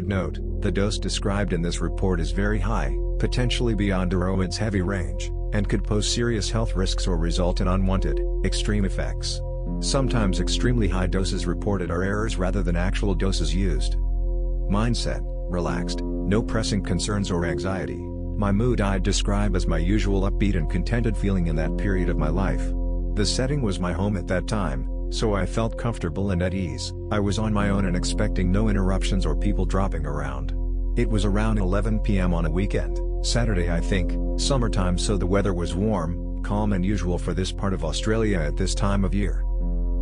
should note, the dose described in this report is very high, potentially beyond Erowid's heavy range, and could pose serious health risks or result in unwanted, extreme effects. Sometimes extremely high doses reported are errors rather than actual doses used. Mindset: relaxed, no pressing concerns or anxiety. My mood I'd describe as my usual upbeat and contented feeling in that period of my life. The setting was my home at that time, so I felt comfortable and at ease. I was on my own and expecting no interruptions or people dropping around. It was around 11 p.m. on a weekend, Saturday I think, summertime, so the weather was warm, calm and usual for this part of Australia at this time of year.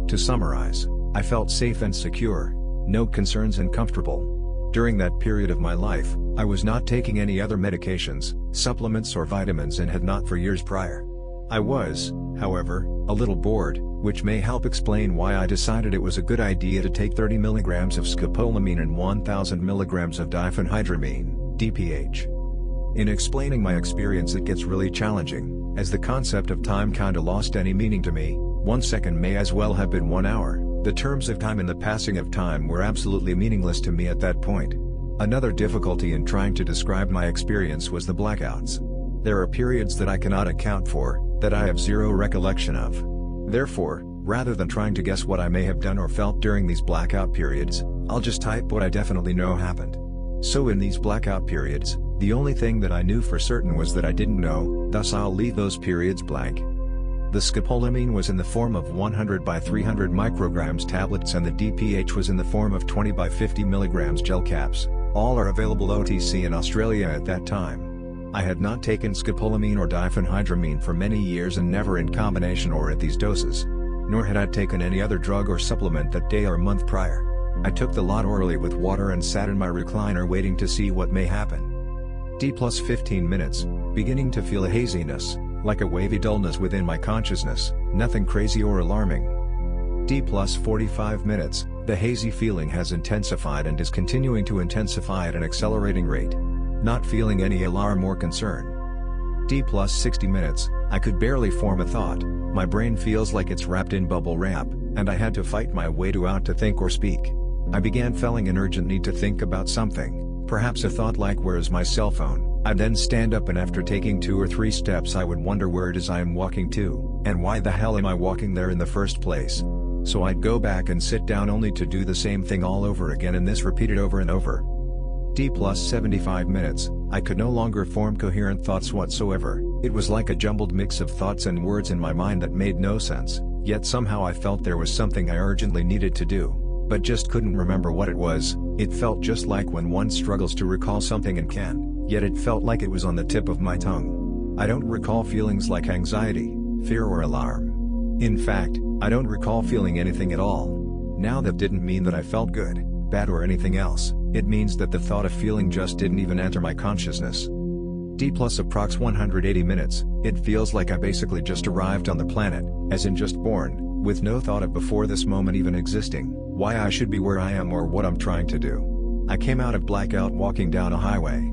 To summarize, I felt safe and secure, no concerns and comfortable. During that period of my life, I was not taking any other medications, supplements or vitamins and had not for years prior. I was, however, a little bored, which may help explain why I decided it was a good idea to take 30 mg of scopolamine and 1000 mg of diphenhydramine, DPH. In explaining my experience it gets really challenging, as the concept of time kinda lost any meaning to me. 1 second may as well have been 1 hour. The terms of time and the passing of time were absolutely meaningless to me at that point. Another difficulty in trying to describe my experience was the blackouts. There are periods that I cannot account for, that I have zero recollection of. Therefore, rather than trying to guess what I may have done or felt during these blackout periods, I'll just type what I definitely know happened. So in these blackout periods, the only thing that I knew for certain was that I didn't know, thus I'll leave those periods blank. The scopolamine was in the form of 100 by 300 micrograms tablets and the DPH was in the form of 20 by 50 milligrams gel caps. All are available OTC in Australia at that time. I had not taken scopolamine or diphenhydramine for many years and never in combination or at these doses. Nor had I taken any other drug or supplement that day or month prior. I took the lot orally with water and sat in my recliner waiting to see what may happen. D+ 15 minutes, beginning to feel a haziness, like a wavy dullness within my consciousness, nothing crazy or alarming. D+ 45 minutes, the hazy feeling has intensified and is continuing to intensify at an accelerating rate. Not feeling any alarm or concern. D+ 60 minutes, I could barely form a thought, my brain feels like it's wrapped in bubble wrap, and I had to fight my way out to think or speak. I began feeling an urgent need to think about something, perhaps a thought like where's my cell phone. I'd then stand up and after taking 2 or 3 steps I would wonder where it is I am walking to, and why the hell am I walking there in the first place. So I'd go back and sit down only to do the same thing all over again and this repeated over and over. D+ 75 minutes, I could no longer form coherent thoughts whatsoever, it was like a jumbled mix of thoughts and words in my mind that made no sense, yet somehow I felt there was something I urgently needed to do, but just couldn't remember what it was. It felt just like when one struggles to recall something and can, yet it felt like it was on the tip of my tongue. I don't recall feelings like anxiety, fear or alarm. In fact, I don't recall feeling anything at all. Now that didn't mean that I felt good, bad or anything else, it means that the thought of feeling just didn't even enter my consciousness. D+ approx 180 minutes, it feels like I basically just arrived on the planet, as in just born, with no thought of before this moment even existing, why I should be where I am or what I'm trying to do. I came out of blackout walking down a highway.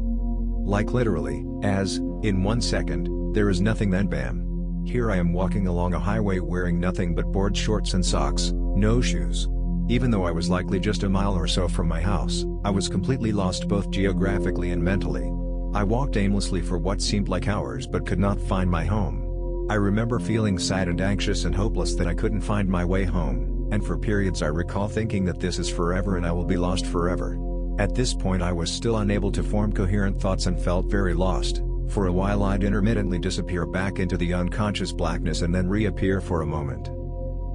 Like literally, as, in 1 second, there is nothing then bam. Here I am walking along a highway wearing nothing but board shorts and socks, no shoes. Even though I was likely just a mile or so from my house, I was completely lost both geographically and mentally. I walked aimlessly for what seemed like hours but could not find my home. I remember feeling sad and anxious and hopeless that I couldn't find my way home, and for periods I recall thinking that this is forever and I will be lost forever. At this point I was still unable to form coherent thoughts and felt very lost. For a while I'd intermittently disappear back into the unconscious blackness and then reappear for a moment.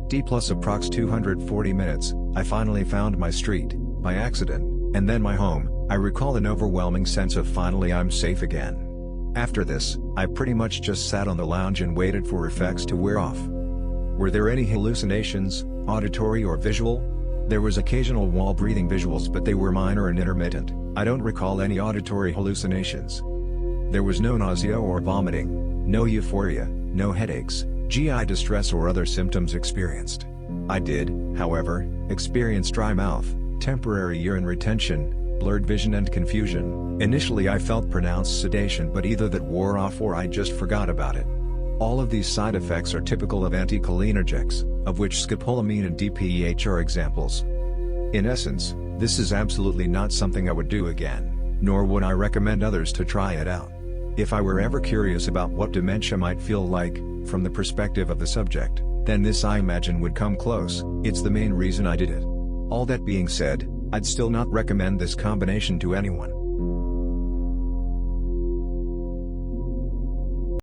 D+ approx 240 minutes, I finally found my street, by accident, and then my home. I recall an overwhelming sense of finally I'm safe again. After this, I pretty much just sat on the lounge and waited for effects to wear off. Were there any hallucinations, auditory or visual? There was occasional wall breathing visuals but they were minor and intermittent. I don't recall any auditory hallucinations. There was no nausea or vomiting, no euphoria, no headaches, GI distress or other symptoms experienced. I did, however, experience dry mouth, temporary urine retention, blurred vision and confusion. Initially I felt pronounced sedation but either that wore off or I just forgot about it. All of these side effects are typical of anticholinergics, of which scopolamine and DPH are examples. In essence, This is absolutely not something I would do again, nor would I recommend others to try it out. If I were ever curious about what dementia might feel like, from the perspective of the subject, then this I imagine would come close. It's the main reason I did it. All that being said, I'd still not recommend this combination to anyone.